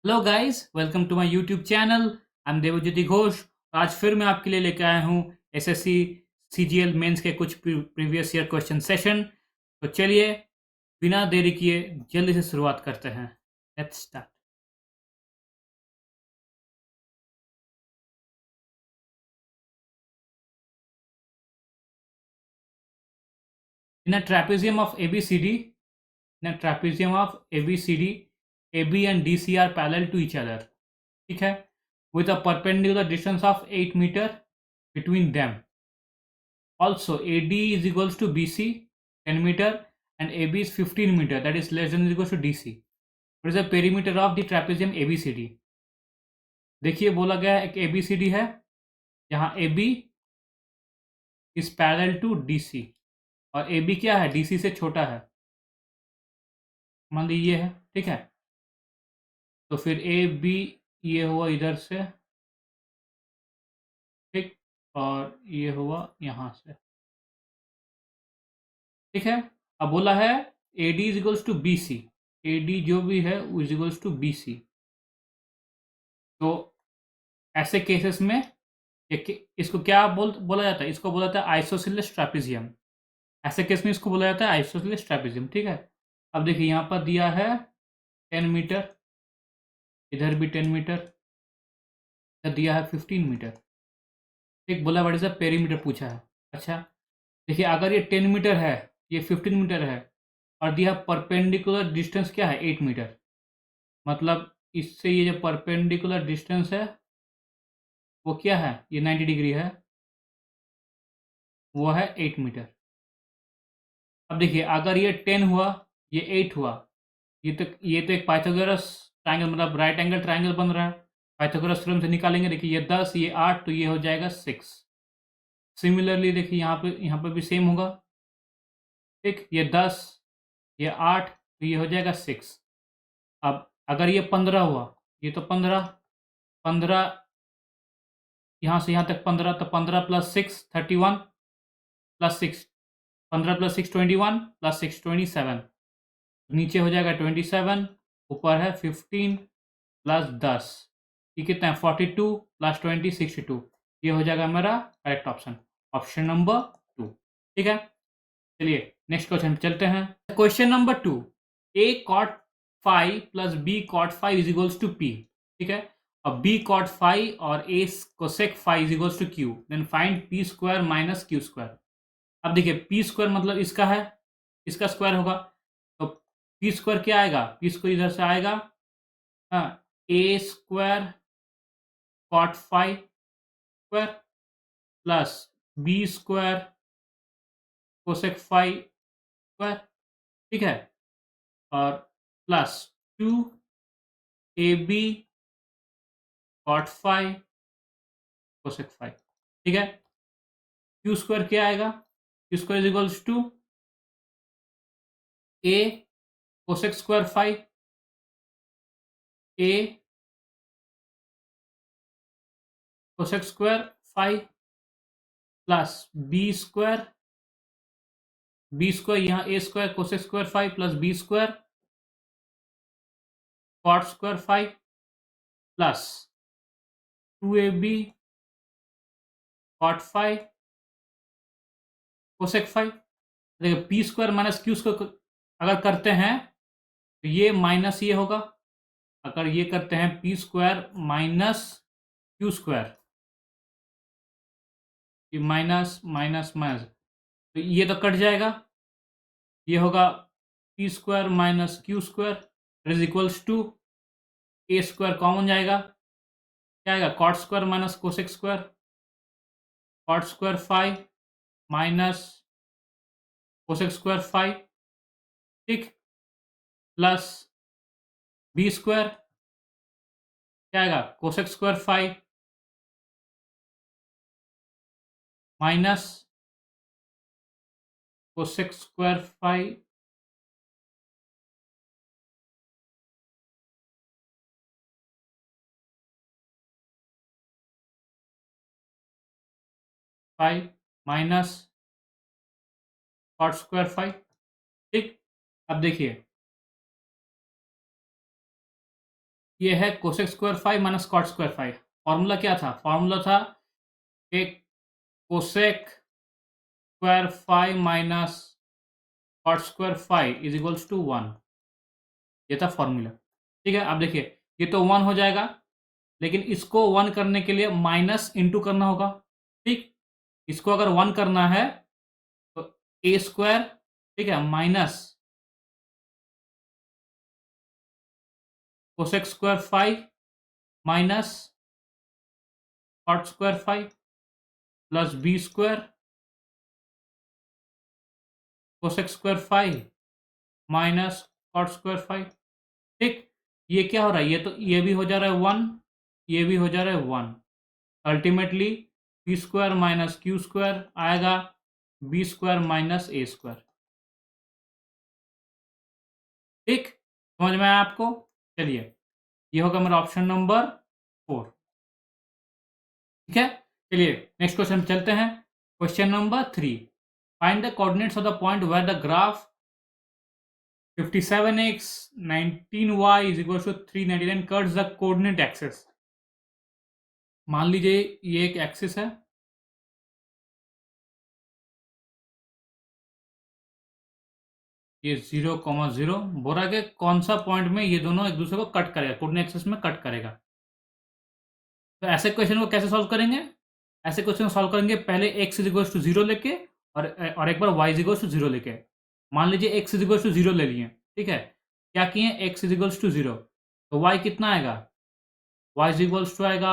Hello guys, welcome to my YouTube channel. I am Devjyoti Ghosh. आज फिर मैं आपके लिए लेकर आया हूँ एसएससी सीजीएल मेंस के कुछ प्रीवियस ईयर क्वेश्चन सेशन। तो चलिए बिना देरी किए जल्दी से शुरुआत करते हैं। Let's start. In a trapezium of ABCD, in a trapezium of ABCD, AB and DC are parallel to each other. ठीक है, with a perpendicular distance of 8 meter between them. Also, AD is equals to BC 10 meter and AB is 15 meter, that is less than or equals to DC. What is the perimeter of the trapezium ABCD? देखिए बोला गया है एक ABCD है जहाँ AB is parallel to DC और AB क्या है, DC से छोटा है। मान लीजिए ये है, ठीक है। तो फिर AB ये हुआ इधर से, ठीक, और ये हुआ यहाँ से, ठीक है। अब बोला है AD is equals to BC, AD जो भी है इज इक्वल्स टू BC। तो ऐसे केसेस में इसको क्या बोला जाता है, इसको बोला जाता है आइसोसेलेस ट्रापेजियम। ऐसे केस में इसको बोला जाता है आइसोसेलेस ट्रापेजियम, ठीक है। अब देखिए यहाँ पर दिया है 10 मीटर, इधर भी 10 मीटर, इधर दिया है 15 मीटर। ठीक, बोला व्हाट इज द पेरीमीटर पूछा है। अच्छा, देखिए अगर ये 10 मीटर है, ये 15 मीटर है और दिया परपेंडिकुलर डिस्टेंस क्या है 8 मीटर, मतलब इससे ये जो परपेंडिकुलर डिस्टेंस है वो क्या है, ये 90 डिग्री है, वो है 8 मीटर। अब देखिए अगर ये 10 हुआ, ये 8 हुआ, ये तो एक पाइथागोरस ट्रायंगल मतलब राइट एंगल ट्रायंगल बन रहा है। पाइथागोरस थ्योरम से निकालेंगे, देखिए ये 10 ये 8 तो ये हो जाएगा 6। सिमिलरली देखिए यहाँ पे भी सेम होगा, ठीक, ये 10 ये 8 तो ये हो जाएगा 6। अब अगर ये 15 हुआ, ये तो 15 15 यहाँ से यहाँ तक 15, तो 15 प्लस 6 31 प्लस 6, 15 प्लस 6 21 प्लस 6 27, नीचे हो जाएगा 27, ऊपर है 15 प्लस 10, ये कितना है 42 प्लस 20 62। ये हो जाएगा मेरा करेक्ट ऑप्शन, ऑप्शन नंबर 2, ठीक है। चलिए नेक्स्ट क्वेश्चन पे चलते हैं। Question number 2, A cot five plus B cot five is equals to P, ठीक है। अब बी कॉट फाइव और A cosec five is equals to Q, then find P square minus Q square. अब देखिए P square मतलब इसका है, इसका स्क्वायर होगा, तो पी स्क्वायर क्या आएगा, पी स्क्वायर इधर से आएगा, हाँ, A square cot five square plus B square cosec five square, ठीक है, और plus 2 AB cot five cosec five, ठीक है। क्यू स्क्वायर क्या आएगा, Q square is equals to A cosec square five, A cosec square five plus B square यहाँ A square cosec square five plus B square cot square five plus 2AB cot five cosec five. देखिए P square minus Q square अगर करते हैं तो ये minus ये होगा, अगर ये करते हैं P square minus Q square, ये माइनस माइनस माइनस, तो ये तो कट जाएगा, ये होगा P square minus Q square is equals to A square common जाएगा, क्या आएगा cot square minus cosec square, cot square five minus cosec square five, ठीक, प्लस बी स्क्वायर क्या आएगा cosec square five minus cosec square five five minus cot square five, ठीक। अब देखिए ये है cosec square five minus cot square five. Formula क्या था? फॉर्मूला था कि cosec square five minus cot square five is equals to 1। ये था फॉर्मूला। ठीक है, अब देखिए ये तो 1 हो जाएगा, लेकिन इसको 1 करने के लिए माइनस इंटू करना होगा। ठीक, इसको अगर 1 करना है तो ए स्क्वायर, ठीक है, minus cosec square five minus cot square five plus B square cosec square five minus cot square five. ठीक, ये क्या हो रहा है? ये तो ये भी हो जा रहा है 1, ये भी हो जा रहा है 1। Ultimately P square minus Q square आएगा बी स्क्वायर माइनस ए स्क्वायर। ठीक, समझ में आया आपको? चलिए, ये होगा मेरा ऑप्शन नंबर 4। ठीक है, चलिए नेक्स्ट क्वेश्चन चलते हैं। Question number 3, find the coordinates of the point where the graph 57x 19y is equals to 399 cuts the coordinate axis। मान लीजिए ये एक एक्सिस है, ये 0,0 बोल रहा है कि कौन सा पॉइंट में ये दोनों एक दूसरे को कट करेगा, कोऑर्डिनेट एक्सिस में कट करेगा। तो ऐसे क्वेश्चन को कैसे सॉल्व करेंगे? ऐसे क्वेश्चन को सॉल्व करेंगे पहले x इज इक्वल्स टू 0 लेके और एक बार y इज इक्वल्स टू 0 लेके। मान लीजिए x इज इक्वल्स टू 0 ले लिए, ठीक है, क्या किए? x इज इक्वल्स टू 0, तो y कितना आएगा? y इज इक्वल्स टू आएगा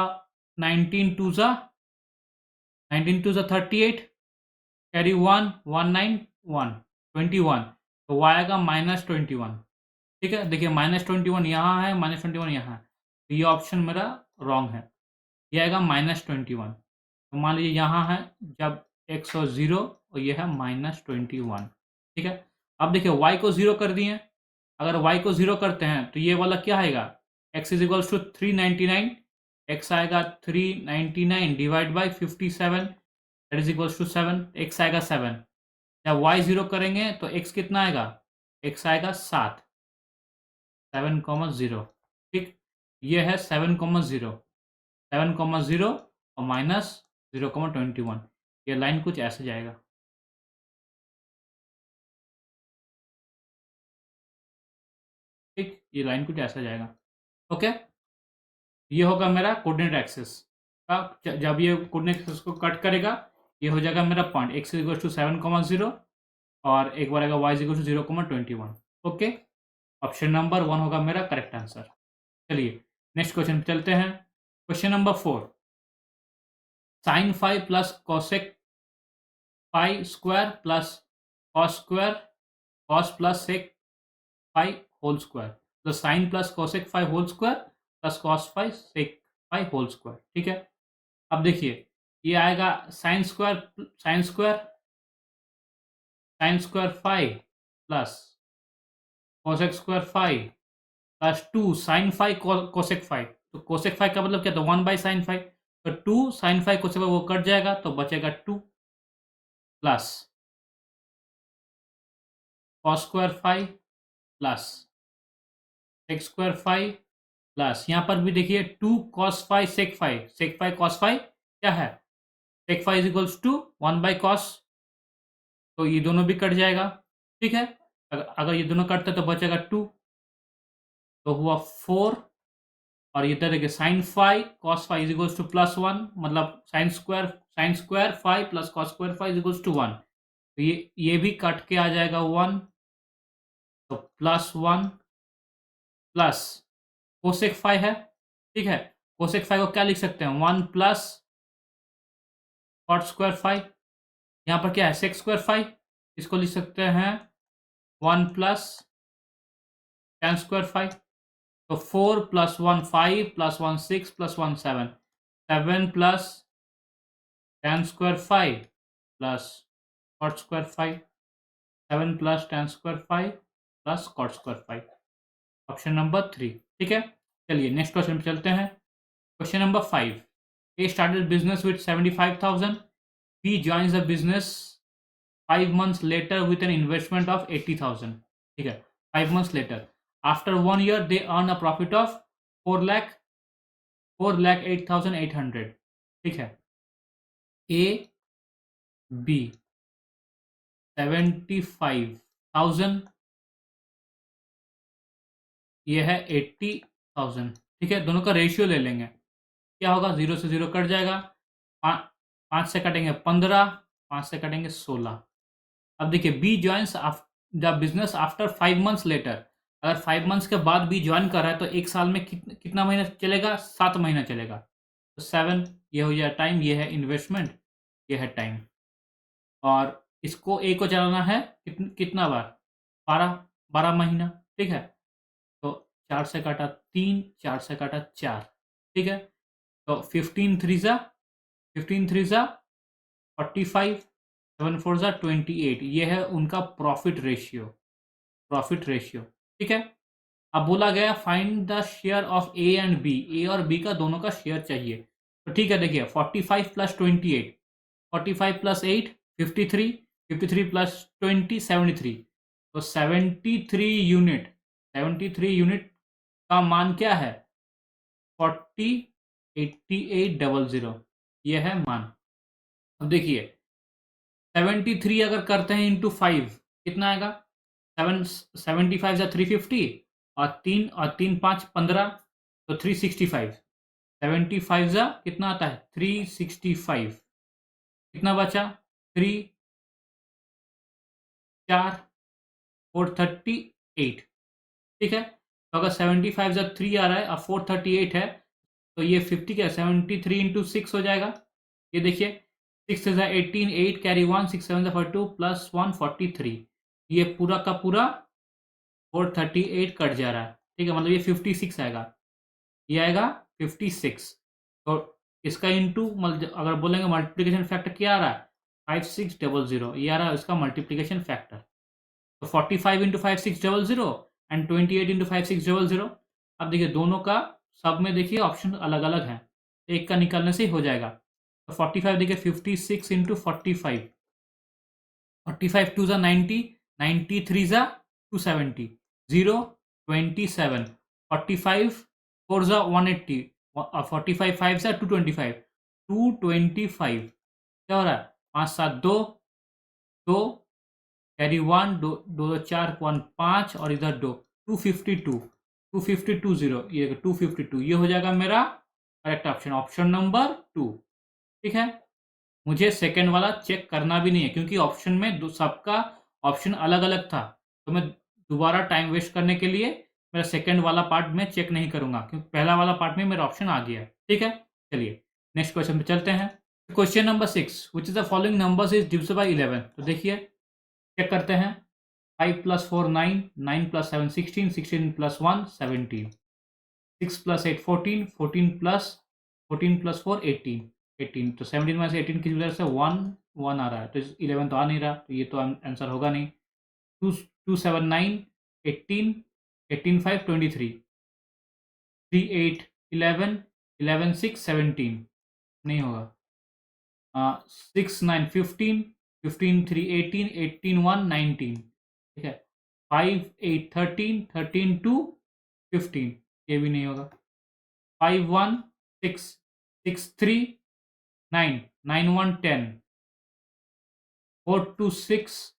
19 टू ज़ा 38, कैरी 1 191 21, तो y आएगा -21। ठीक है, देखिए -21 यहाँ है, -21 यहाँ है, तो ये ऑप्शन मेरा रॉन्ग है, ये आएगा -21। तो मान लीजिए यहाँ है जब x और 0 और ये है -21। ठीक है, अब देखिए y को 0 कर दिए, अगर y को 0 करते हैं तो ये वाला क्या आएगा? x is equals to 399, x आएगा 399 divide by 57 that is equals to 7, x आएगा 7। जब y 0 करेंगे तो x कितना आएगा? x आएगा 7, 7,0। ठीक, ये है 7,0, 7,0 और माइनस 0,21, ये लाइन कुछ ऐसे जाएगा। ठीक, ये लाइन कुछ ऐसा जाएगा। ओके, ये होगा मेरा कोऑर्डिनेट एक्सिस का, जब ये कोऑर्डिनेट एक्सिस को कट करेगा ये हो जाएगा मेरा point x is equal to 7,0 और एक बार आएगा y is equal to 0,21। Okay, option number 1 होगा मेरा करेक्ट आंसर। चलिए नेक्स्ट क्वेश्चन पे चलते हैं। Question number 4, sine five plus cosec five square plus cos square cos plus sec five whole square, तो sine plus cosec five whole square plus cos five sec five whole square. ठीक है, अब देखिए ये आएगा sine square five plus cosec square five plus 2 sine five cosec five. तो cosec five का मतलब क्या था? 1 बाई साइन फाइव, तो 2 साइन फाइव कोसेक फाइव वो कट जाएगा तो बचेगा 2 plus cos square five plus sec square five plus यहाँ पर भी देखिए 2 cos five sec five cos five क्या है? Sec five is equals to 1 by cos, तो ये दोनों भी कट जाएगा। ठीक है, अगर ये दोनों कटते तो बचेगा 2, तो हुआ 4 और ये इधर देखिए sine five cos five is equals to +1, मतलब sine square five plus cos square five is equals to 1, तो ये भी कट के आ जाएगा 1, तो +1 प्लस कोसेक फाइव है। ठीक है, कोसेक फाइव को क्या लिख सकते हैं? 1 प्लस कॉट स्क्वायर फाइव, यहाँ पर क्या है? सेक स्क्वायर फाइव, इसको लिख सकते हैं 1 प्लस टेन स्क्वायर फाइव, तो 4 plus 1 5 plus 1 6 plus 1 7, 7 plus tan square five plus cot square five, 7 plus tan square five plus cot square five, option number 3। ठीक है, चलिए नेक्स्ट क्वेश्चन पे चलते हैं। Question number 5, A started business with 75,000, B joins the business 5 months later with an investment of 80,000। ठीक है, 5 months later, after 1 year they earn a profit of 4,08,800, ठीक है। ए बी 75,000, ये है 80,000, ठीक है। दोनों का रेशियो ले लेंगे, क्या होगा, 0 से 0 कट जाएगा, 5 से कटेंगे 15, 5 से कटेंगे 16। अब देखिए B joins the business after 5 months later. अगर 5 मंथ्स के बाद बी ज्वाइन कर रहा है तो एक साल में कितना महीना चलेगा, 7 महीना चलेगा। तो 7 ये हो जाए टाइम, ये है इन्वेस्टमेंट, ये है टाइम। और इसको ए को चलाना है कितना बार, 12 महीना, ठीक है। तो 4 से काटा 3, 4 से काटा 4, ठीक है। तो 15 3 जा 45, 7 4 जा 28, ये है उनका प्रॉफिट रेशियो, ठीक है। अब बोला गया find the share of A and B, A और बी का दोनों का शेयर चाहिए। तो ठीक है, देखिए 45 प्लस 28, 45 प्लस 8 53, 53 प्लस 20 73। तो 73 यूनिट का मान क्या है, 40,88,00, ये है मान। अब देखिए 73 अगर करते हैं इंटू 5 कितना आएगा, 75 जा 350, और 3 5 15, तो 365। 75 जा कितना आता है 365, कितना बचा 3 4 438, ठीक है। तो अगर 75 जा 3 आ रहा है और 438 है, तो ये 50 क्या 73 इंटू 6 हो जाएगा। ये देखिए 6 is 18, 8 कैरी 1, 6 7 42 प्लस 1 43, ये पूरा का पूरा 438 कट जा रहा है, ठीक है। मतलब ये 56 आएगा, ये आएगा 56। तो इसका इंटू अगर बोलेंगे मल्टीप्लिकेशन फैक्टर क्या आ रहा है 5600, ये आ रहा है इसका मल्टीप्लिकेशन फैक्टर। तो 45 इंटू 5600 एंड 28 इंटू 5600। अब देखिए दोनों का सब में देखिए ऑप्शन अलग अलग है, एक का निकालने से ही हो जाएगा। तो 45 देखिए 56 इंटू 45, 45 2 ज़ा 90, 93 ज़ा 270, 0 27, 45 4 ज़ा 180, 45 5 ज़ा 225, 225 क्या हो रहा है 5 7 2 2 कैरी 1 2 2 4 1 5 और इधर 2 252 252 0, ये 252, ये हो जाएगा मेरा करेक्ट ऑप्शन, ऑप्शन नंबर 2, ठीक है। मुझे सेकंड वाला चेक करना भी नहीं है क्योंकि ऑप्शन में सबका ऑप्शन अलग अलग था, तो मैं दोबारा टाइम वेस्ट करने के लिए मेरा सेकंड वाला पार्ट में चेक नहीं करूंगा क्योंकि पहला वाला पार्ट में मेरा ऑप्शन आ गया है, ठीक है। चलिए नेक्स्ट क्वेश्चन पे चलते हैं। Question number 6, which is the following numbers is divisible bye 11। तो देखिए चेक करते हैं, 5 plus 4 9, 9 plus 7 16, 16 plus 1 17, 6 plus 8 14, 14 plus 4 18, 18। तो 17 में से 18 की वजह से 1 1 आ रहा है, तो 11 तो आ नहीं रहा, तो ये तो आंसर होगा नहीं। 2 2 7 9 18, 18 5 23, 3 8 11, 11 6 17, नहीं होगा। 6 9 15, 15 3 18, 18 1 19, ठीक है। 5 8 13, 13 2 15, ये भी नहीं होगा। 5 1 6 6 3 9, 9 1 10, 4 2 6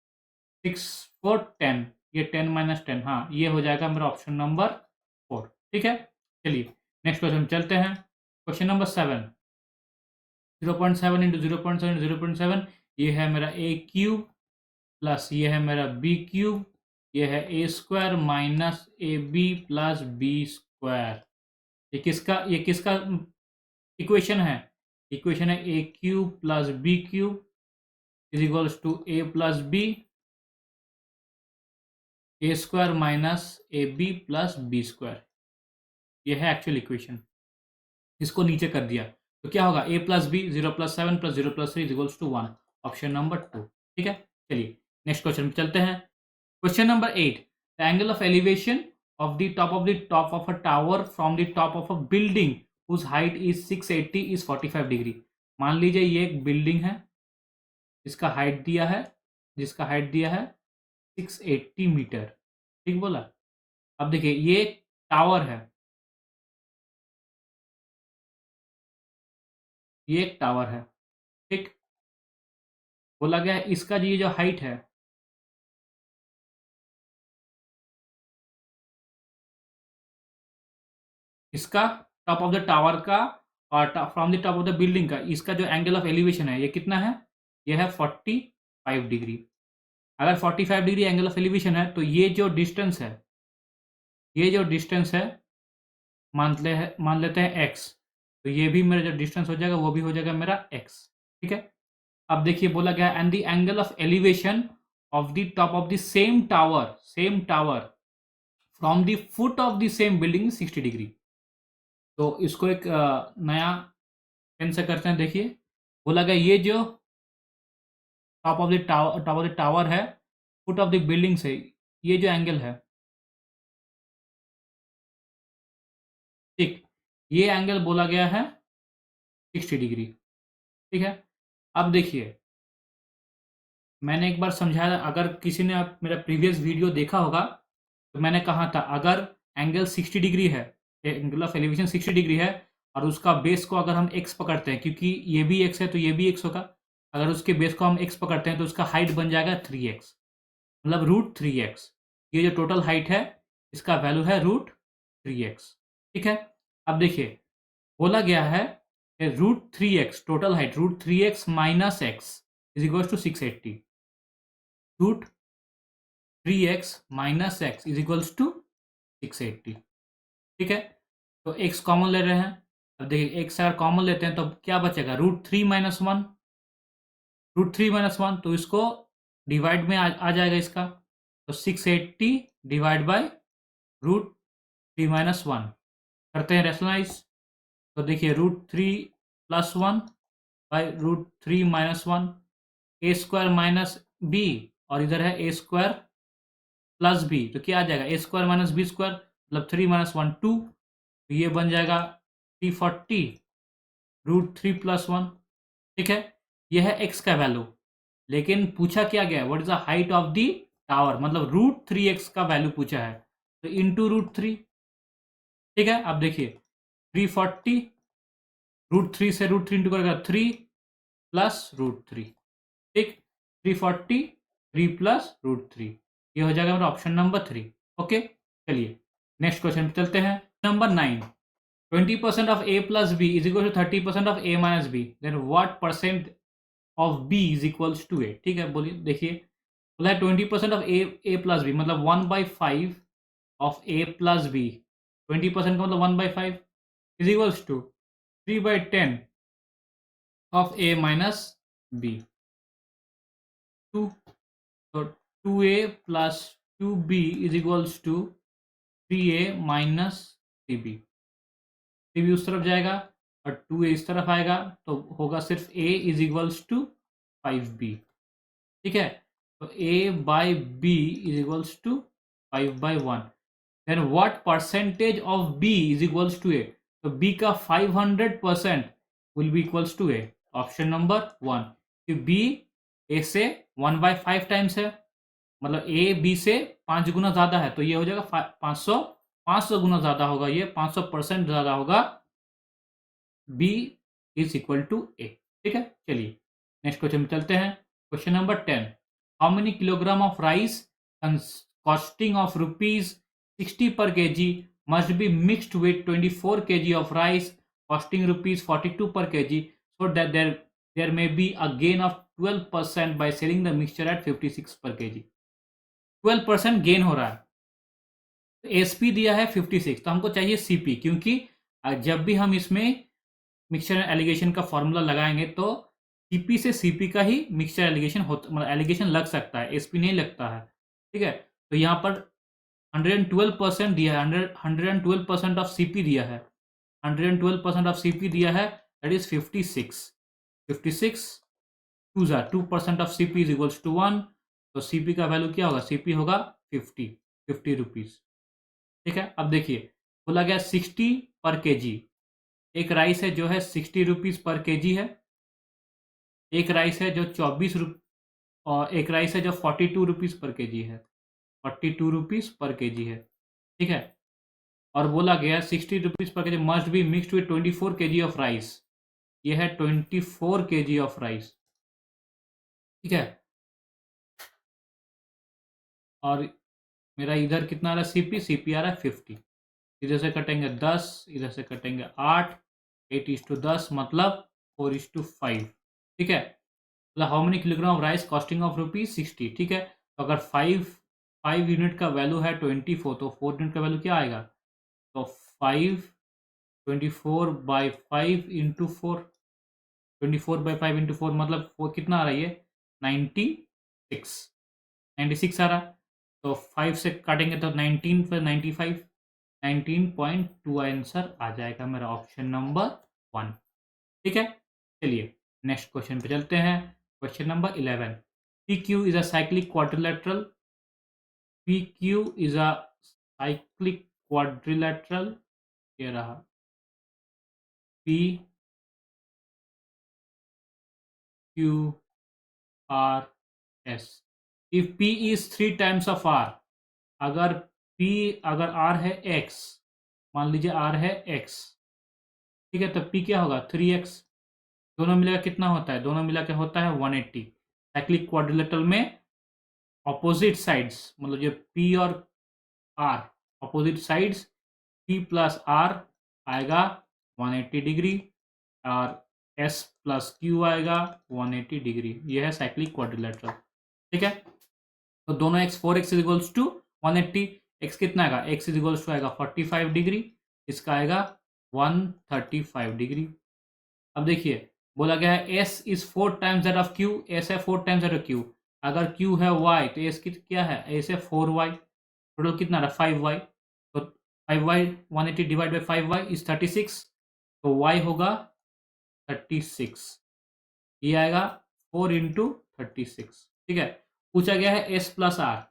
6 4 10, ये 10 माइनस 10, हाँ ये हो जाएगा मेरा ऑप्शन नंबर 4, ठीक है। चलिए नेक्स्ट क्वेश्चन चलते हैं। क्वेश्चन नंबर 7, 0.7 इंटू 0.7 0.7, ये है मेरा ए क्यूब प्लस ये है मेरा बी क्यूब, ये है A square minus A B plus B square. ये किसका इक्वेशन है, इक्वेशन है A cube plus B cube is equals to A plus B, A square minus A B plus B square, ये है actual equation. इसको नीचे कर दिया तो क्या होगा, A plus B 0 plus 7 plus 0 plus 3 is equals to 1, option number 2, ठीक है। चलिए नेक्स्ट क्वेश्चन पे चलते हैं। Question number 8, the angle of elevation of the top of a tower from the top of a building whose height is 680 is 45 degree. मान लीजिए ये एक बिल्डिंग है, जिसका हाइट दिया है 680 मीटर, ठीक बोला। अब देखिए ये टावर है, ये एक टावर है, ठीक। बोला गया है इसका ये जो हाइट है, इसका टॉप ऑफ द टावर का और from the top of the building का इसका जो एंगल ऑफ एलिवेशन है ये कितना है, ये है 45 डिग्री। अगर 45 डिग्री एंगल ऑफ एलिवेशन है तो ये जो डिस्टेंस है, ये जो डिस्टेंस है मान लेते हैं x, तो ये भी मेरा जो डिस्टेंस हो जाएगा वो भी हो जाएगा मेरा x, ठीक है। अब देखिए बोला गया and the angle of elevation of the top of the same tower from the foot of the same building 60 degree. तो इसको एक नया पेन से करते हैं। देखिए बोला गया ये जो टॉप ऑफ द टावर है फुट ऑफ द बिल्डिंग से ये जो एंगल है, ठीक, ये एंगल बोला गया है 60 डिग्री, ठीक है। अब देखिए मैंने एक बार समझाया, अगर किसी ने मेरा प्रीवियस वीडियो देखा होगा तो मैंने कहा था अगर एंगल 60 डिग्री है, एंगल ऑफ एलिवेशन 60 डिग्री है और उसका बेस को अगर हम x पकड़ते हैं, क्योंकि ये भी x है तो ये भी x होगा, अगर उसके बेस को हम x पकड़ते हैं तो उसका हाइट बन जाएगा 3x, मतलब √3x। ये जो टोटल हाइट है इसका वैल्यू है √3x, ठीक है। अब देखिए बोला गया है √3x total height √3x minus x is equal to 680, √3x minus x is equals to 680, ठीक है। तो x कॉमन ले रहे हैं, अब देखिए x अगर कॉमन लेते हैं तो क्या बचेगा, √3 माइनस वन, तो इसको डिवाइड में आ जाएगा इसका, तो 680 डिवाइड बाय √3 माइनस वन, करते हैं रेशनलाइज। तो देखिए √3 plus one by √3 minus one, A square minus B और इधर है ए स्क्वायर प्लस बी, तो क्या आ जाएगा ए स्क्वायर माइनस बी स्क्वायर, मतलब 3 माइनस वन 2, तो ये बन जाएगा 340 √3 प्लस वन, ठीक है। यह है x का वैल्यू, लेकिन पूछा क्या गया what is the height of the tower, मतलब √3x का वैल्यू पूछा है, तो इंटू √3, ठीक है। अब देखिए 340 √3 से √3 इंटू करेगा 3 प्लस √3, ठीक, 340 3 प्लस √3, ये हो जाएगा मेरा ऑप्शन नंबर 3, ओके। चलिए नेक्स्ट क्वेश्चन पे चलते हैं। Number 9, 20% of a plus b is equal to 30% of a minus b, then what percent of b is equals to a, ठीक है। बोलिए देखिए बोला है 20% ऑफ ए प्लस बी, मतलब 1/5 ऑफ ए प्लस बी, 20% का मतलब 1/5 is equals to 3/10 of A minus B, 2, तो 2a plus 2b is equals to 3a minus 3b, 3b उस तरफ जाएगा और 2a इस तरफ आएगा, तो होगा सिर्फ a is equals to 5b, ठीक है। तो a by b is equals to 5/1, then what percentage of b is equals to a, तो b का 500% will be equals to a, option number 1, कि b a से 1/5 टाइम्स है, मतलब a b से 5 गुना ज्यादा है, तो ये हो जाएगा 500 गुना ज्यादा होगा, ये 500% ज्यादा होगा, b is equal to a, ठीक है। चलिए नेक्स्ट क्वेश्चन में चलते हैं। Question number 10, how many kilogram of rice costing of ₹60 per kg must be mixed with 24 kg of rice costing ₹42 per kg, so that there may be a gain of 12% by selling the mixture at 56 per kg। 12% gain हो रहा है, SP दिया है 56, तो हमको चाहिए CP, क्योंकि जब भी हम इसमें मिक्सचर एलिगेशन का फॉर्मूला लगाएंगे तो सीपी से सीपी का ही मिक्सचर एलिगेशन होता, मतलब एलिगेशन लग सकता है, एसपी नहीं लगता है, ठीक है। तो यहाँ पर 112% दिया है, 112% ऑफ सीपी दिया है, 112% ऑफ सीपी दिया है, that is 56 2% of CP is equals to 1, तो सीपी का वैल्यू क्या होगा, सीपी होगा 50 रुपीज, ठीक है। अब देखिए बोला गया 60 पर केजी, एक राइस है जो है 60 रुपीज पर केजी है, एक राइस है जो 24 रुपये, और एक राइस है जो 42 रुपीज पर केजी है, 42 रुपीज पर केजी है, ठीक है। और बोला गया 60 rupees per KG must be mixed with 24 kg of rice, ये है 24 kg ऑफ राइस, ठीक है। और मेरा इधर कितना आ रहा है, सीपी आ रहा है 50। इधर से कटेंगे 10, इधर से कटेंगे 8, 8:10 मतलब 4:5, ठीक है। मतलब how many kilogram of rice costing of ₹60, ठीक है। तो अगर 5 यूनिट का वैल्यू है 24, तो 4 यूनिट का वैल्यू क्या आएगा, तो 24/5 इंटू 4, 24/5 इंटू 4 मतलब वो कितना आ रहा है, ये 96, 96 आ रहा है। तो 5 से काटेंगे तो 19 पर 95, 19.2 आंसर आ जाएगा मेरा ऑप्शन नंबर 1, ठीक है। चलिए नेक्स्ट क्वेश्चन पे चलते हैं। Question number 11, PQ is a cyclic quadrilateral, PQ is a cyclic quadrilateral, ये रहा PQ R S। If P is 3 times of R, अगर अगर R है X, मान लीजिए R है X, ठीक है, तो P क्या होगा 3X। दोनों मिला के कितना होता है, दोनों मिला के होता है 180। साइक्लिक क्वाड्रिलेटरल में ऑपोजिट साइड्स, मतलब जो P और R opposite sides, P plus R आएगा 180 डिग्री और S प्लस Q आएगा 180 डिग्री। यह है साइक्लिक क्वाड्रिलेटरल, ठीक है। तो दोनों x 4x is equals to 180, x कितना आएगा, x इज इक्वल्स टू आएगा 45 डिग्री, इसका आएगा 135 डिग्री। अब देखिए बोला गया है s is 4 times that of q, s है 4 टाइम्स दैट ऑफ q। अगर q है y तो s क्या है, s है 4y, टोटल कितना रहा 5y। तो 5y 180 divide by 5y is 36, तो y होगा 36, ये आएगा 4 इंटू 36, ठीक है। पूछा गया है s प्लस आर,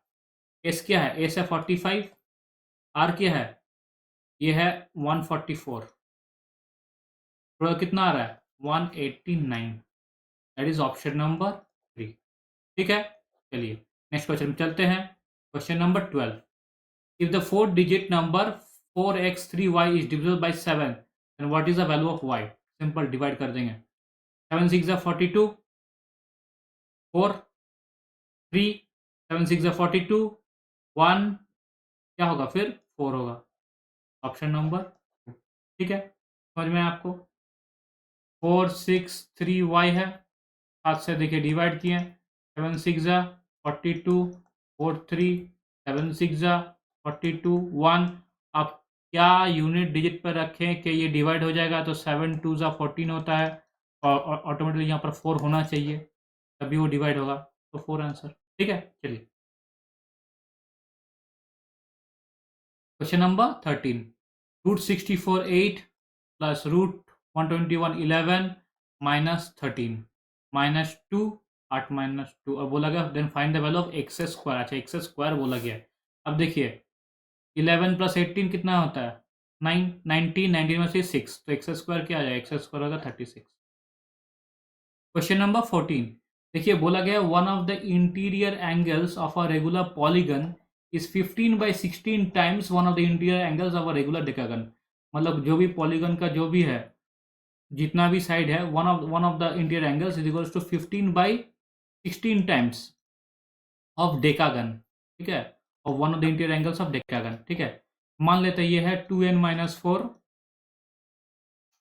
एस क्या है, एस है 45, आर क्या है, ये है 144, तो कितना आ रहा है 189, दैट इज ऑप्शन नंबर 3, ठीक है। चलिए नेक्स्ट क्वेश्चन में चलते हैं। Question number 12, if the 4 digit number 4x3y is divisible by 7, then what is the value of y। Simple divide कर देंगे, 7 6 42, 4 3, 7 6 42, 1 क्या होगा फिर 4 होगा, ऑप्शन नंबर 2, ठीक है। समझ में आपको 463y है, 7 से देखिए डिवाइड किए, 7 6 42, 4 3, 7 6 42, 1। आप क्या यूनिट डिजिट पर रखें कि ये डिवाइड हो जाएगा, तो 7 2 14 होता है और ऑटोमेटिकली यहाँ पर 4 होना चाहिए तभी वो डिवाइड होगा, तो 4 आंसर, ठीक है। चलिए question number 13, root 64 8 plus root 121 11 minus 13 minus 2 8 minus 2। अब बोला गया then find the value of X square. अच्छा एक्स स्क्वायर बोला गया है। अब देखिए 11 प्लस 18 कितना होता है 9, 19, 19 में से 6, तो एक्स स्क्वायर क्या आ जाएगा, एक्स स्क्वायर होगा 36। क्वेश्चन नंबर 14, देखिए बोला गया one of the interior angles of a regular polygon is 15/16 times one of the interior angles of a regular decagon. मतलब जो भी पॉलीगन का जो भी है, जितना भी साइड है, one of the interior angles is equals to 15/16 times of decagon, ठीक है, और one of the interior angles of decagon, ठीक है। मान लेते हैं ये है 2n-4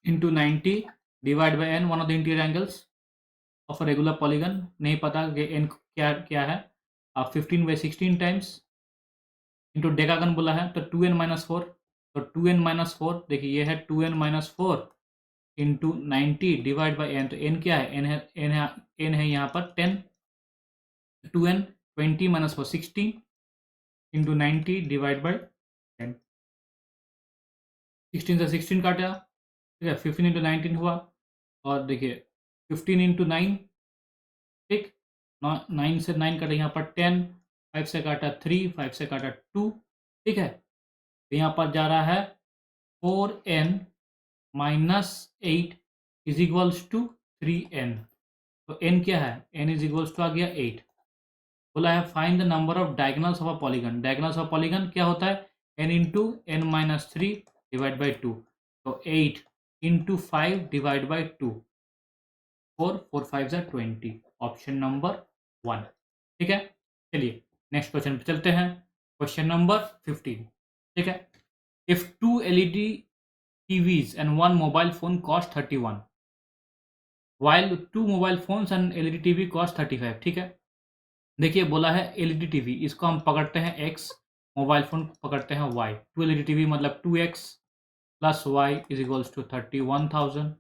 into 90 divide by n, one of the interior angles of a regular polygon, नहीं पता कि n क्या क्या है, 15/16 टाइम्स इंटू डेकागन बोला है तो 2n-4, तो 2n-4 देखिए ये है 2n-4 into 90 divide by n, तो n क्या है, n है यहाँ पर 10, 2n 20-4 16 इंटू 90 डिवाइड बाई 10, 16 से 16 काटा, ठीक है, 15 इंटू 19 हुआ, और देखिए 15 इंटू 9, ठीक, 9 से 9 काटा यहाँ पर 10, 5 से काटा 3, 5 से काटा 2, ठीक है। तो यहाँ पर जा रहा है 4n-8 is equals to 3n, तो n क्या है, n इज इक्वल्स टू आ गया 8। बोला है find the number of diagonals of a polygon. Diagonals of polygon क्या होता है, n into n-3 divide by 2, तो 8 इंटू 5 डिवाइड बाई 2, 4 4 5 ज़ा 20, ऑप्शन नंबर 1। ठीक है, चलिए नेक्स्ट क्वेश्चन पे चलते हैं। Question number 15। ठीक है, if 2 LED TVs and 1 mobile phone cost 31, while 2 mobile phones and LED TV cost 35। ठीक है, देखिए बोला है एलईडी टीवी, इसको हम पकड़ते हैं x, मोबाइल फोन पकड़ते हैं y। 2 एलईडी टीवी मतलब 2x plus y is equals to 31,000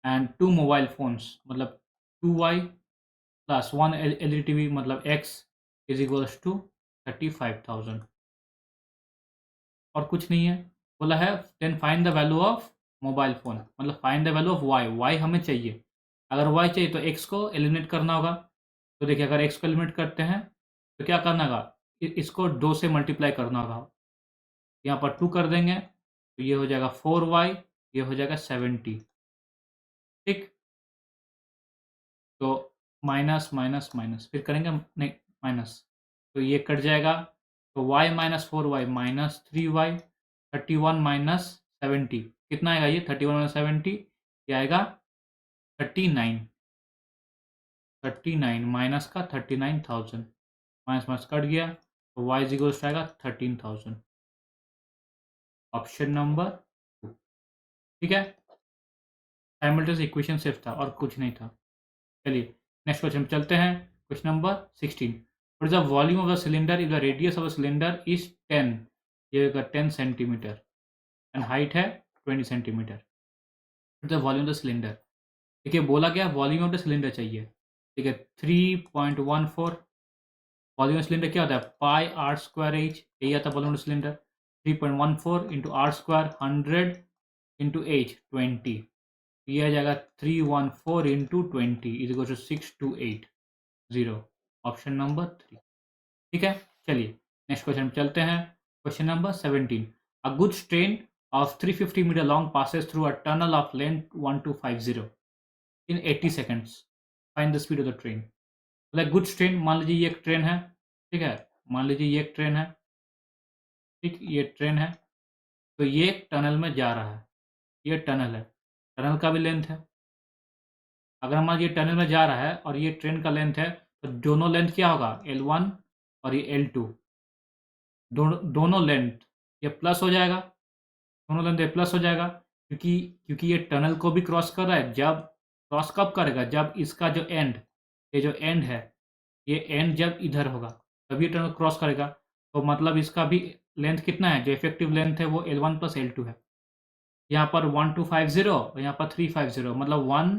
and 2 mobile phones मतलब 2y प्लस 1 एलईडी टीवी मतलब x इज इक्वल्स टू 35,000। और कुछ नहीं है, बोला है then find the value of mobile phone, मतलब find the value of y हमें चाहिए। अगर y चाहिए तो x को एलिमिनेट करना होगा। तो देखिए अगर x को एलिमिनेट करते हैं तो क्या करना होगा, इसको 2 से मल्टीप्लाई करना होगा। यहाँ पर 2 कर देंगे तो ये हो जाएगा 4y, ये हो जाएगा 70। ठीक, तो माइनस माइनस माइनस फिर करेंगे नहीं माइनस, तो ये कट जाएगा। तो y minus 4y minus 3y, 31 minus 70 कितना आएगा, ये 31 माइनस 70 ये आएगा 39। 39 माइनस का 39,000, माइनस माइनस कट गया तो y इज इक्वल्स आएगा 13,000, ऑप्शन नंबर 2। ठीक है, साइमल्टेनियस इक्वेशन सिर्फ था और कुछ नहीं था। चलिए नेक्स्ट क्वेश्चन पे चलते हैं। Question number 16, what is the volume of the cylinder if the radius of the cylinder is 10, ये होगा 10 सेंटीमीटर एंड हाइट है 20 centimetre. The volume of the cylinder, देखिए बोला गया वॉल्यूम ऑफ द सिलेंडर चाहिए। ठीक है, 3.14 वॉल्यूम ऑफ सिलेंडर क्या होता है, पाई आर स्क्वायर एच, यही आता है volume of cylinder. 3.14 into R square 100 into H 20, ये आ जाएगा 314 into 20 is equal to 6280, option number 3। ठीक है, चलिए नेक्स्ट क्वेश्चन चलते हैं। Question number 17, a goods train of 350 meter long passes through a tunnel of length 1250 in 80 seconds. Find the speed of the train. मतलब goods train, मान लीजिए ये एक ट्रेन है। ठीक है, मान लीजिए ये एक ट्रेन है। ठीक, ये ट्रेन है तो ये एक टनल में जा रहा है, ये टनल है, टनल का भी लेंथ है। अगर हमारा ये टनल में जा रहा है और ये ट्रेन का लेंथ है तो दोनों लेंथ क्या होगा, L1 और ये L2, दोनों लेंथ ये प्लस हो जाएगा, दोनों लेंथ ये प्लस हो जाएगा क्योंकि ये टनल को भी क्रॉस कर रहा है। जब क्रॉस कब करेगा, जब इसका जो एंड, ये जो एंड है, ये एंड जब इधर होगा तभी ये टनल क्रॉस करेगा। तो मतलब इसका भी लेंथ कितना है, जो इफेक्टिव लेंथ है वो L1 प्लस L2 है। यहाँ पर 1250 और यहाँ पर 350, मतलब 1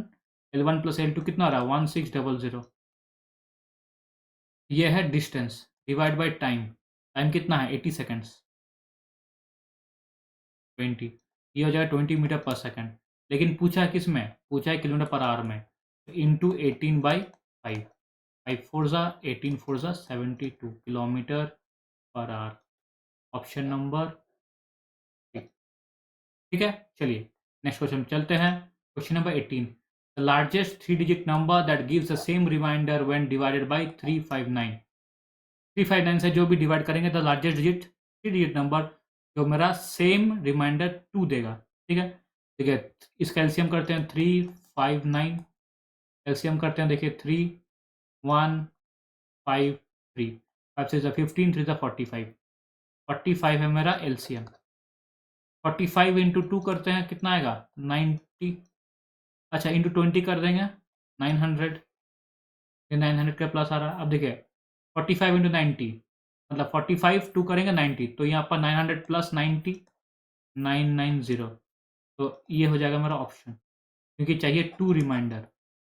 L1 प्लस L2 कितना आ रहा है, 1600। ये है distance divide by time, time कितना है 80 सेकेंड्स, 20, ये हो जाएगा 20 मीटर पर सेकेंड। लेकिन पूछा है किस में, पूछा है किलोमीटर पर आवर में, इंटू 18/5, 5 4 ज़ा 18 4 ज़ा 72 kilometre per hour, option number. ठीक है, चलिए नेक्स्ट क्वेश्चन चलते हैं। Question number 18, the largest 3 digit number that gives the same reminder when divided by 359। 359 से जो भी डिवाइड करेंगे the largest digit 3 digit number जो मेरा सेम रिमाइंडर 2 देगा। ठीक है, ठीक है, इसका एलसीएम करते हैं 359, एलसीएम करते हैं, देखिए 3 1 5 3, 5 से 15, 3 45, 45 है मेरा एलसीएम। 45 इंटू 2 करते हैं कितना आएगा 90, अच्छा इंटू 20 कर देंगे 900, ये 900 का प्लस आ रहा है। अब देखिए 45 इंटू 90 मतलब 45 2 करेंगे 90, तो यहाँ पर 900 प्लस 90 990, तो ये हो जाएगा मेरा ऑप्शन, क्योंकि चाहिए 2 रिमाइंडर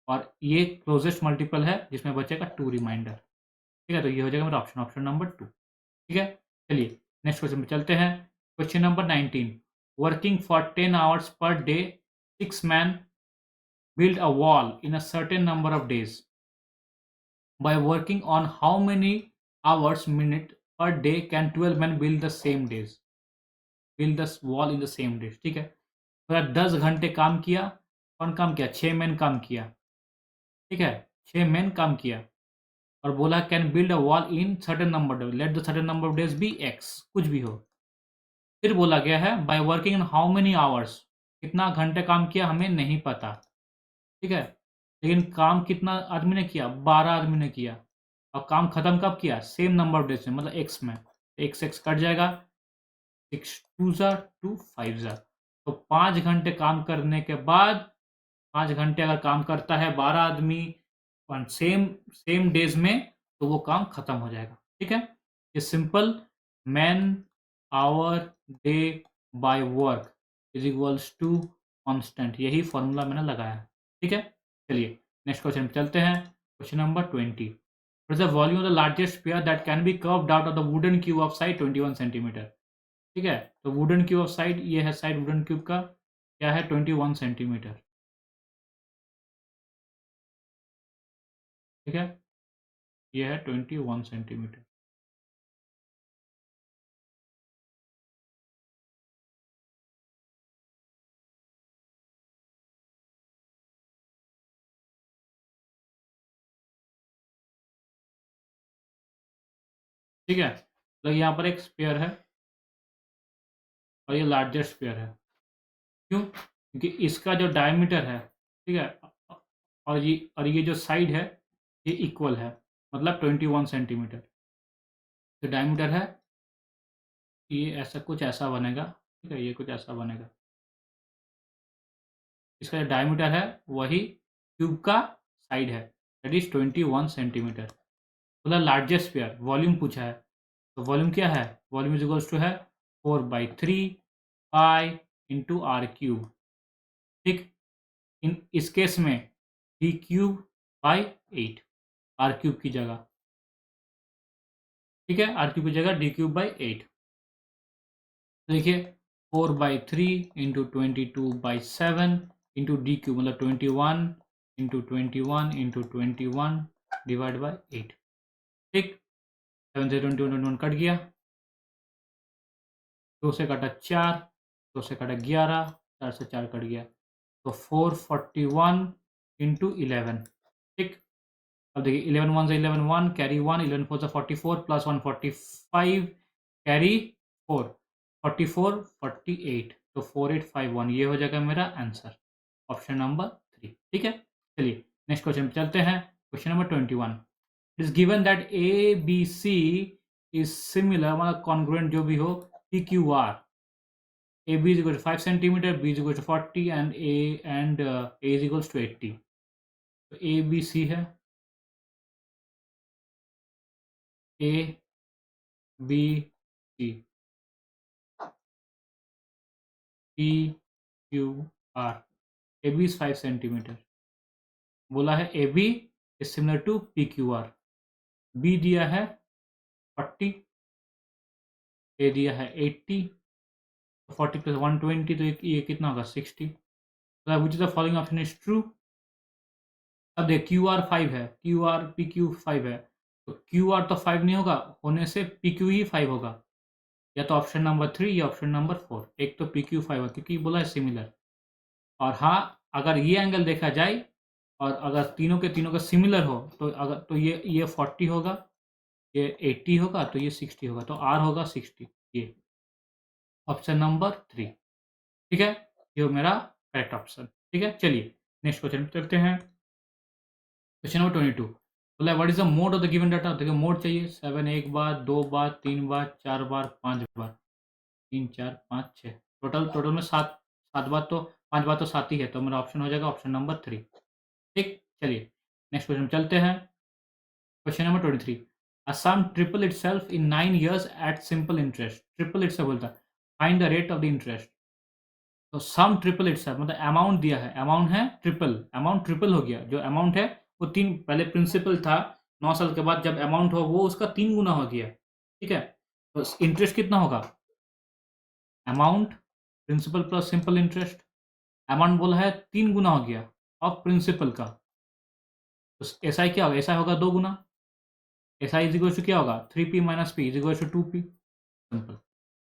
और ये क्लोजेस्ट मल्टीपल है जिसमें बचेगा 2 रिमाइंडर। ठीक है, तो ये हो जाएगा मेरा ऑप्शन, ऑप्शन नंबर 2। ठीक है, चलिए नेक्स्ट क्वेश्चन पे चलते हैं। Question number 19, working for 10 hours per day 6 man build a wall in a certain number of days. By working on how many hours minute per day can 12 men build the same days? Build the wall in the same days. ठीक है, पूरा 10 घंटे काम किया, कौन काम किया, 6 man काम किया। ठीक है, 6 मैन काम किया और बोला can build a wall in certain number days, let the certain number of days be X, कुछ भी हो। फिर बोला गया है by working in how many hours, कितना घंटे काम किया हमें नहीं पता। ठीक है, लेकिन काम कितना आदमी ने किया, 12 आदमी ने किया, और काम खत्म कब किया, सेम नंबर ऑफ डेज में, मतलब एक्स में, एक्स एक्स कट जाएगा, 6 2 2 5 तो 5 घंटे काम करने के बाद, 5 घंटे अगर काम करता है 12 आदमी सेम सेम डेज में, तो वो काम खत्म हो जाएगा। ठीक है, ये simple man hour day by work is equals to constant, यही फॉर्मूला मैंने लगाया है। ठीक है, चलिए नेक्स्ट क्वेश्चन पे चलते हैं। Question number 20, what is the volume of the largest sphere that can be curved out of the wooden cube of size 21 centimetre. ठीक है, तो वुडन क्यूब ऑफ साइड, ये है साइड वुडन क्यूब का, क्या है 21 सेंटीमीटर। ठीक है, ये है 21 सेंटीमीटर। ठीक है, तो यहाँ पर एक स्पेयर है और ये लार्जेस्ट स्पेयर है। क्यों? क्योंकि इसका जो डायमीटर है, ठीक है, और ये जो साइड है, ये इक्वल है, मतलब 21 सेंटीमीटर। तो डायमीटर है, ये ऐसा कुछ ऐसा बनेगा। ठीक है, ये कुछ ऐसा बनेगा, इसका जो डायमीटर है वही क्यूब का साइड है, दैट इज 21 सेंटीमीटर। मतलब लार्जेस्ट स्पेयर, वॉल्यूम पूछा है, तो वॉल्यूम क्या है, वॉल्यूम इज इक्वल्स टू है 4/3 पाई इंटू आर क्यूब। ठीक, इस केस में D cube by 8, R cube की जगह। ठीक है, आर क्यूब की जगह डी क्यूब बाई 8। तो देखिए 4/3 इंटू 22/7 इंटू डी क्यूब, मतलब 21 इंटू 21 इंटू 21 डिवाइड बाई 8। ठीक, 7 से 21 कट गया, 2 से कटा 4, 2 से कटा 11, 4 से 4 कट गया, तो 441 इंटू 11। ठीक, अब देखिए 11 1 से 11 1 कैरी 1, 11 4 से 44 प्लस 1 45 कैरी 4 44 48, तो 4851 ये हो जाएगा मेरा आंसर, ऑप्शन नंबर 3। ठीक है, चलिए नेक्स्ट क्वेश्चन पे चलते हैं। Question number 21, it is given that A B C is similar, मतलब कॉन्ग्रुएंट जो भी हो, P Q R. A B is equal to 5 centimetre, B is equal to 40 and A is equals to 80। तो A B C है, A B C, P Q R. A B is 5 centimetre, बोला है A B is similar to P Q R. B दिया है 40, ए दिया है 80, तो 40 plus 120, तो ये कितना होगा 60। तो which is the following option is true. अब देख क्यू आर 5 है, क्यू आर पी क्यू 5 है, तो क्यू आर तो 5 नहीं होगा, होने से पी क्यू ही 5 होगा, या तो ऑप्शन नंबर 3 या ऑप्शन नंबर 4। एक तो पी क्यू 5 होगा क्योंकि बोला है सिमिलर। और हाँ, अगर ये एंगल देखा जाए और अगर तीनों के तीनों का सिमिलर हो, तो अगर तो ये 40 होगा, ये 80 होगा, तो ये 60 होगा, तो आर होगा 60, ये ऑप्शन नंबर 3। ठीक है, ये मेरा करेक्ट ऑप्शन। ठीक है, चलिए नेक्स्ट क्वेश्चन पे चलते हैं। क्वेश्चन नंबर 22, बोला what is the mode of the given data. देखिए मोड चाहिए, 7 एक बार, 2 बार, 3 बार, 4 बार, 5 बार, 3 4 5 6, टोटल में 7 बार, तो 5 बार तो 7 ही है, तो मेरा ऑप्शन हो जाएगा ऑप्शन नंबर 3। ठीक, चलिए नेक्स्ट क्वेश्चन चलते हैं। Question number 23, a sum triple itself in 9 years at simple interest। Triple itself बोलता है, find the rate of the interest. तो सम ट्रिपल इटसेल्फ मतलब अमाउंट दिया है, अमाउंट है ट्रिपल, अमाउंट ट्रिपल हो गया, जो अमाउंट है वो 3, पहले प्रिंसिपल था 9 साल के बाद जब अमाउंट हो वो उसका 3 गुना हो गया। ठीक है, तो इंटरेस्ट कितना होगा, amount principal plus simple interest, amount बोला है 3 गुना हो गया ऑफ प्रिंसिपल का, तो एस आई क्या होगा, एस आई होगा 2 गुना, S I is equal to क्या होगा 3p minus P is equal to 2p। Simple,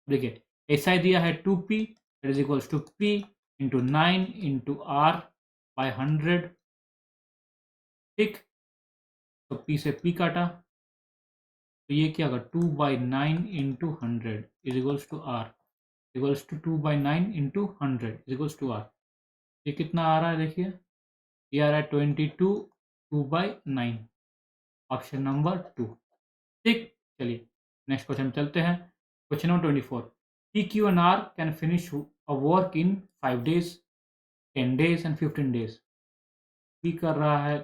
देखिए एस आई दिया है 2p, that is equal to p into 9 into R by 100। ठीक, तो p से p काटा, तो ये क्या होगा 2/9 into 100 is equals to R, equals to 2/9 into 100 is equals to R. ये कितना आ रहा है देखिए ये आ रहा है 22 2/9, ऑप्शन नंबर 2। ठीक, चलिए नेक्स्ट क्वेश्चन चलते हैं। Question number 24, P Q and R can finish a work in 5 days, 10 days and 15 days। पी कर रहा है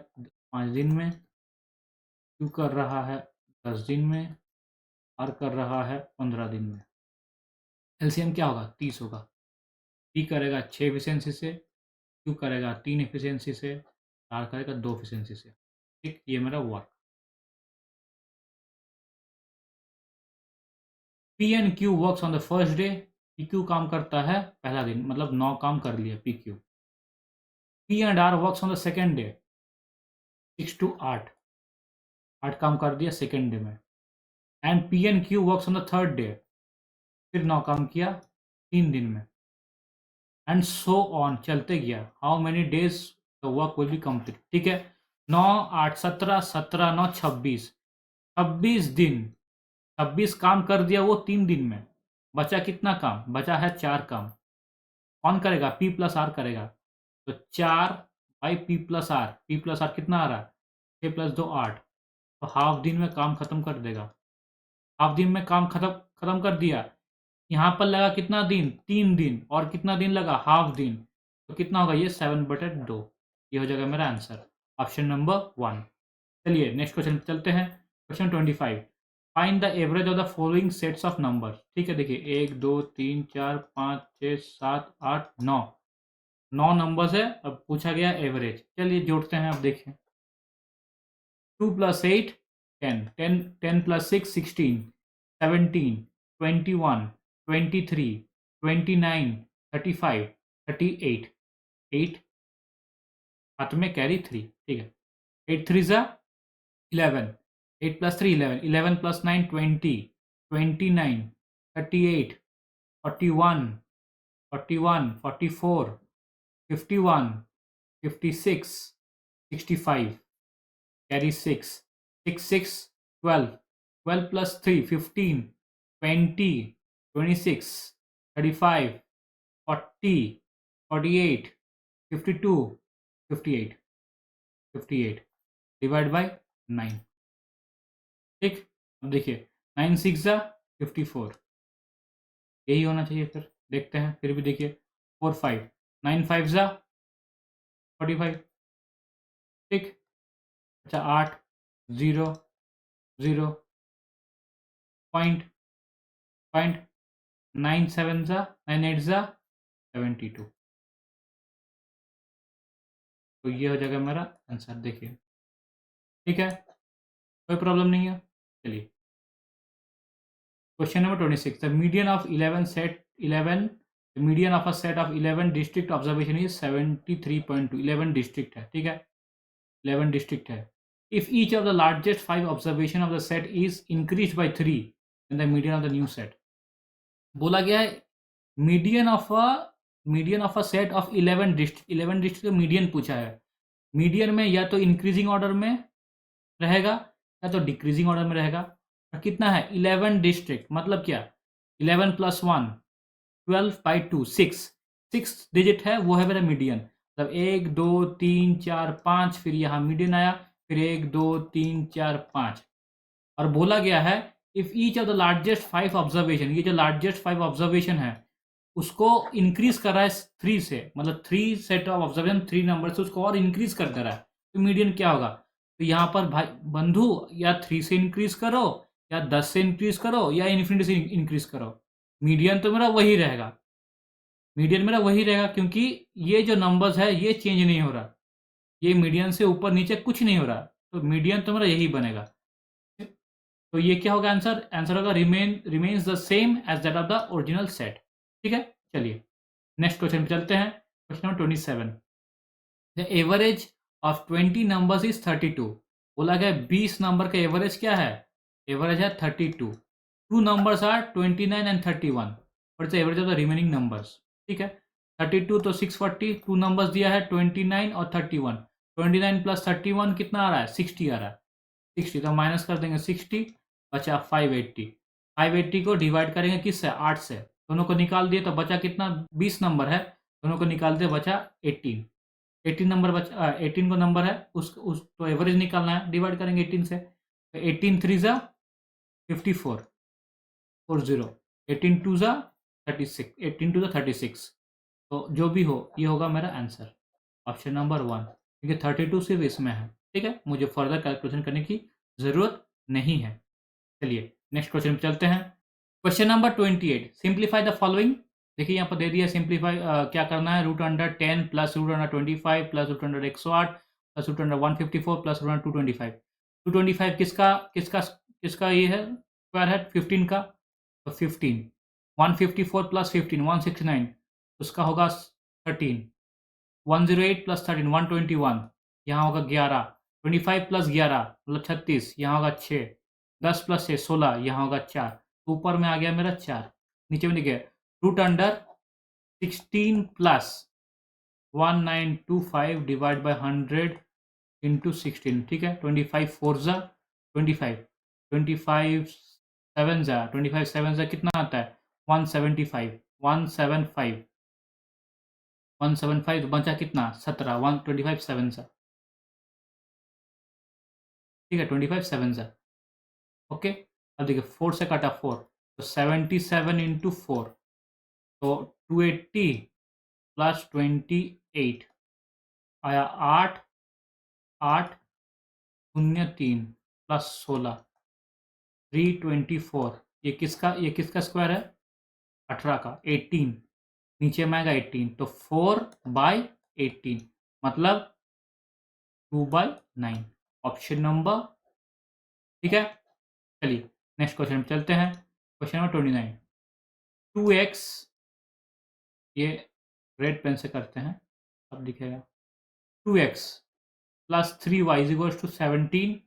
5 दिन में, क्यू कर रहा है 10 दिन में, आर कर रहा है 15 दिन में। एलसीएम क्या होगा? 30 होगा। पी करेगा 6 एफिशिएंसी से, क्यू करेगा 3 एफिशिएंसी से, आर करेगा 2 एफिशिएंसी से। ठीक, ये मेरा work. P and Q works on the first day. P Q काम करता है पहला दिन, मतलब 9 काम कर लिया P Q. P and R works on the second day, 6 to 8, 8 काम कर दिया सेकेंड डे में। And P and Q works on the third day, फिर 9 काम किया 3 दिन में। एंड सो ऑन, चलते गया। How many days the work will be complete. ठीक है, 9 8 17, 17 9 26, 26 दिन, 26 काम कर दिया वो 3 दिन में। बचा कितना काम? बचा है 4 काम। कौन करेगा? पी प्लस आर करेगा। तो 4 by P plus R, P plus R कितना आ रहा है? 6 + 2 8, तो हाफ दिन में काम खत्म कर देगा। हाफ दिन में काम खत्म कर दिया। यहाँ पर लगा कितना दिन? 3 दिन। और कितना दिन लगा? हाफ दिन। तो कितना होगा ये? 7/2। ये हो जाएगा मेरा आंसर, ऑप्शन नंबर 1। चलिए नेक्स्ट क्वेश्चन पे चलते हैं। Question 25, find the average of the following sets of number. ठीक है, देखिए 1 2 3 4 5 6 7 8 9, 9 नंबर्स है। अब पूछा गया एवरेज। चलिए जोड़ते हैं। अब देखिए 2 + 8 10, 10 + 6 16, 17 21 23 29 35 38, 8 हाथ में कैरी 3। ठीक है, 8 3 ज़ा 11, 8 + 3 11, 11 + 9 20, 29 38 41 41 44 51 56 65, carry 6 6 6 12, 12 + 3 15, 20 26 35 40 48 52 58 58, डिवाइड बाय 9। ठीक, अब देखिए 9 6 ज़ा 54, यही होना चाहिए। फिर देखते हैं, फिर भी देखिए 4 5, 9 5 ज़ा 45। ठीक, अच्छा 8 0 0 पॉइंट पॉइंट 9 7 ज़ा 9 8 ज़ा 72। तो ये हो जाएगा मेरा आंसर। देखिए ठीक है, कोई प्रॉब्लम नहीं है। चलिए question number 26, the median of 11 the median of a set of 11 district observation is 73.2। 11 district है। ठीक है, 11 डिस्ट्रिक्ट है। If each of the largest 5 observation of the set is increase by 3 in the median of the new set. बोला गया है median of a set of 11 district. 11 district का median पूछा है। मीडियन में या तो इंक्रीजिंग ऑर्डर में रहेगा या तो डिक्रीजिंग ऑर्डर में रहेगा। और कितना है? 11 डिस्ट्रिक्ट, मतलब क्या? 11 + 1 12/2 6, 6 डिजिट है, वो है मेरा मीडियन। मतलब 1 2 3 4 5, फिर यहाँ मीडियन आया, फिर 1 2 3 4 5। और बोला गया है if each of the largest 5 observation, ये जो लार्जेस्ट 5 ऑब्जर्वेशन है उसको इंक्रीज कर रहा है 3 से, मतलब 3 सेट ऑफ ऑब्जर्वेशन 3 नंबर से उसको और इंक्रीज कर दे रहा है, तो मीडियन क्या होगा? तो यहाँ पर भाई बंधु, या 3 से इंक्रीज करो, या 10 से इंक्रीज करो, या इन्फिनिटी से इंक्रीज करो। मीडियन तो मेरा वही रहेगा, मीडियन मेरा वही रहेगा, क्योंकि ये जो नंबर्स है ये चेंज नहीं हो रहा, ये मीडियन से ऊपर नीचे कुछ नहीं हो रहा, तो मीडियन तो मेरा यही बनेगा। तो ये क्या होगा आंसर? आंसर होगा remains the same age that of the original set. ठीक है, चलिए नेक्स्ट क्वेश्चन पे चलते हैं। Question number 27, the average of 20 numbers is 32। बोला गया 20 नंबर का एवरेज क्या है? एवरेज है 32। टू नंबर्स आर 29 एंड 31, और it's average of the remaining numbers. ठीक है, 32 तो 640, टू नंबर्स दिया है 29 और 31। 29 + 31 कितना आ रहा है? 60 आ रहा है। 60 तो माइनस कर देंगे 60, बचा 580। 580 को डिवाइड करेंगे किससे? 8 से। दोनों को निकाल दिए तो बचा कितना? 20 नंबर है, दोनों को निकाल दिए बचा 18। 18 नंबर 18 को नंबर है, उस तो एवरेज निकालना है, डिवाइड करेंगे 18 से, तो 18 3 ज़ा 54 40, 18 2 ज़ा 36, 18 2 ज़ा 36, तो जो भी हो ये होगा मेरा आंसर, ऑप्शन नंबर 1, क्योंकि 32 सिर्फ इसमें है। ठीक है, मुझे फर्दर कैलकुलेशन करने की ज़रूरत नहीं है। चलिए नेक्स्ट क्वेश्चन पे चलते हैं। Question number 28, simplify the following. देखिए यहाँ पर दे दिया सिंप्लीफाई क्या करना है, √10 प्लस √25 प्लस √108 प्लस √154 प्लस √225। 225 किसका किसका किसका ये है, स्क्वायर है 15 का, तो 15, 154 प्लस 15 169, उसका होगा 13, 108 प्लस 13 121, यहाँ होगा 11, 25 प्लस 11 मतलब 36, यहाँ होगा 6, 10 प्लस 6 16, यहाँ होगा 4, तो ऊपर में आ गया मेरा 4, नीचे में देखिए √16 प्लस 1925 डिवाइड बाय 100 इंटू 16। ठीक है, 25 4 ज़ा 25, 25 7 ज़ा 25 7 ज़ा कितना आता है 175, 175 175 बचा कितना 17, 125 7 ज़ा, ठीक है 25 7 ज़ा, ओके। अब देखिए 4 से काटा 4, तो 77 इंटू 4, तो 280 प्लस 28 आया 8 8 शून्य 3 प्लस 16 324, ये किसका स्क्वायर है 18 का 18, नीचे में आएगा 18, तो 4/18 मतलब 2/9, ऑप्शन नंबर, ठीक है। चलिए नेक्स्ट क्वेश्चन में चलते हैं। क्वेश्चन नंबर 29, 2x, ये रेड पेन से करते हैं, अब दिखेगा 2x plus 3y is equals to 17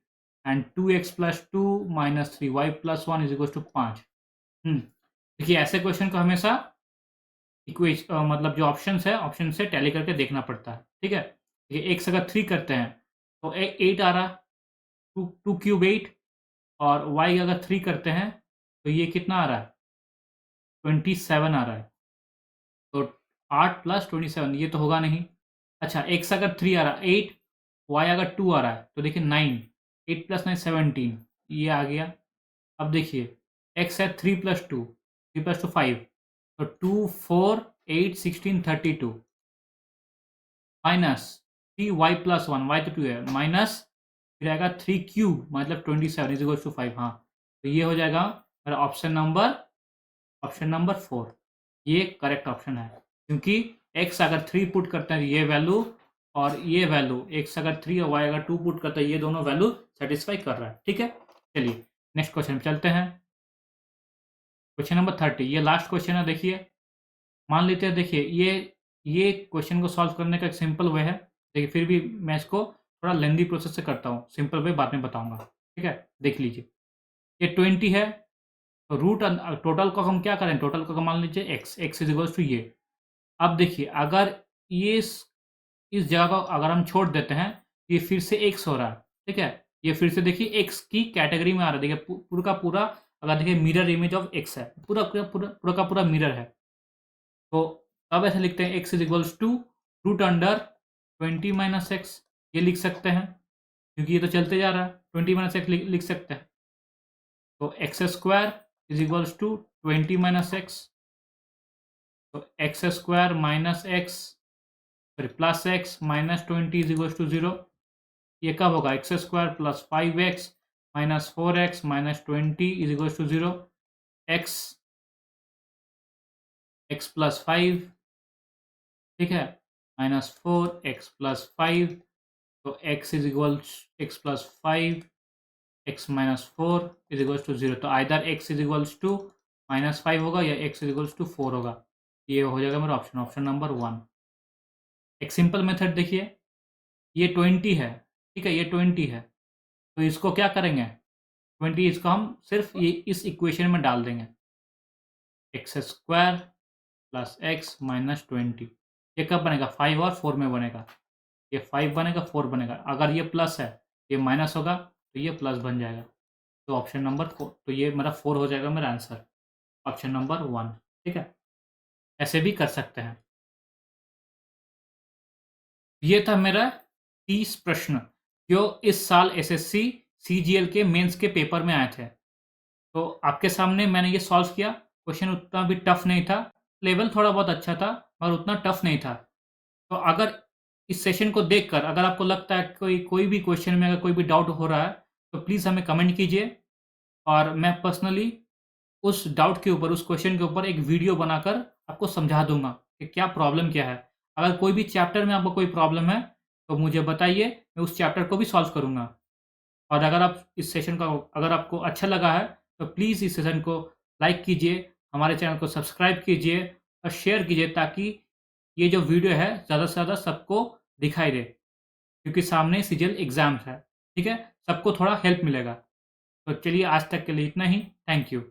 and 2x plus 2 minus 3y plus 1 is equals to 5। देखिए ऐसे क्वेश्चन को हमेशा मतलब जो ऑप्शंस है ऑप्शन से टैली करके देखना पड़ता है। ठीक है, देखिए एक से अगर 3 करते हैं तो 8 आ रहा, 2 क्यूब 8, और y अगर 3 करते हैं तो ये कितना आ रहा है 27 आ रहा है, तो 8 प्लस 27 ये तो होगा नहीं। अच्छा एक से अगर 3 आ रहा है 8, y अगर 2 आ रहा है तो देखिए 9, 8 प्लस 9 17, ये आ गया। अब देखिए x है 3 प्लस 2, 3 प्लस 2 5, तो 2 4 8 16 32 माइनस 3y प्लस 1, y तो 2 है, माइनस फिर आएगा 3 क्यूब मतलब 27 इज इक्वल टू 5। हाँ, तो ये हो जाएगा मेरा ऑप्शन नंबर 4, ये करेक्ट ऑप्शन है, क्योंकि x अगर 3 पुट करते हैं ये वैल्यू और ये वैल्यू, x अगर 3 और y अगर 2 पुट करते हैं ये दोनों वैल्यू सेटिस्फाई कर रहा है। ठीक है, चलिए नेक्स्ट क्वेश्चन चलते हैं। क्वेश्चन नंबर 30, ये लास्ट क्वेश्चन है। देखिए मान लेते हैं, देखिए ये क्वेश्चन को सॉल्व करने का एक सिंपल वे है। देखिए फिर भी मैं इसको थोड़ा लेंदी प्रोसेस से करता हूँ, सिंपल वे बाद में बताऊंगा। ठीक है, देख लीजिए ये 20 है, तो रूट टोटल को हम क्या करें, टोटल को मान लीजिए एक्स इज इक्वल्स टू ये। अब देखिए अगर ये इस जगह को अगर हम छोड़ देते हैं, ये फिर से एक्स हो रहा है। ठीक है, ये फिर से देखिए एक्स की कैटेगरी में आ रहा है। देखिए पूरा का पूरा अगर देखिए मिरर इमेज ऑफ एक्स है, पूरा का पूरा मिरर है। तो अब ऐसे लिखते हैं X is equals to √20 minus X, ये लिख सकते हैं क्योंकि ये तो चलते जा रहा है, 20 माइनस एक्स लिख सकते हैं। तो X square is equals to 20 minus X, तो X square minus X sorry plus X minus 20 is equals to 0। ये कब होगा, X square plus 5x minus 4x minus 20 is equals to 0, X plus 5, ठीक है, माइनस 4x प्लस 5, तो x is equals X plus 5 x minus 4 is equals to 0। तो either x is equals to minus 5 होगा या x is equals to 4 होगा। ये हो जाएगा मेरा ऑप्शन नंबर 1। एक सिंपल मेथड देखिए, ये 20 है, ठीक है, ये 20 है, तो इसको क्या करेंगे 20 इसको हम सिर्फ ये इस इक्वेशन में डाल देंगे, x square plus X minus 20। ये कब बनेगा 5 और 4 में बनेगा, ये 5 बनेगा 4 बनेगा, अगर ये प्लस है ये माइनस होगा तो ये प्लस बन जाएगा। तो ऑप्शन नंबर 4, तो ये मेरा 4 हो जाएगा मेरा आंसर, ऑप्शन नंबर 1। ठीक है, ऐसे भी कर सकते हैं। ये था मेरा 30 प्रश्न जो इस साल एसएससी सीजीएल के मेंस के पेपर में आए थे। तो आपके सामने मैंने ये सॉल्व किया। क्वेश्चन उतना भी टफ नहीं था, लेवल थोड़ा बहुत अच्छा था और उतना टफ नहीं था। तो अगर इस सेशन को देखकर अगर आपको लगता है कोई भी क्वेश्चन में अगर कोई भी डाउट हो रहा है, तो प्लीज़ हमें कमेंट कीजिए और मैं पर्सनली उस डाउट के ऊपर, उस क्वेश्चन के ऊपर एक वीडियो बनाकर आपको समझा दूंगा कि क्या प्रॉब्लम क्या है। अगर कोई भी चैप्टर में आपको कोई प्रॉब्लम है, तो मुझे बताइए, मैं उस चैप्टर को भी सॉल्व करूंगा। और अगर आप इस सेशन का अगर आपको अच्छा लगा है, तो प्लीज़ इस सेशन को लाइक कीजिए, हमारे चैनल को सब्सक्राइब कीजिए और शेयर कीजिए, ताकि ये जो वीडियो है ज़्यादा से ज़्यादा सबको दिखाई दे, क्योंकि सामने सीजीएल एग्ज़ाम्स है। ठीक है? सबको थोड़ा हेल्प मिलेगा। तो चलिए, आज तक के लिए इतना ही। Thank you.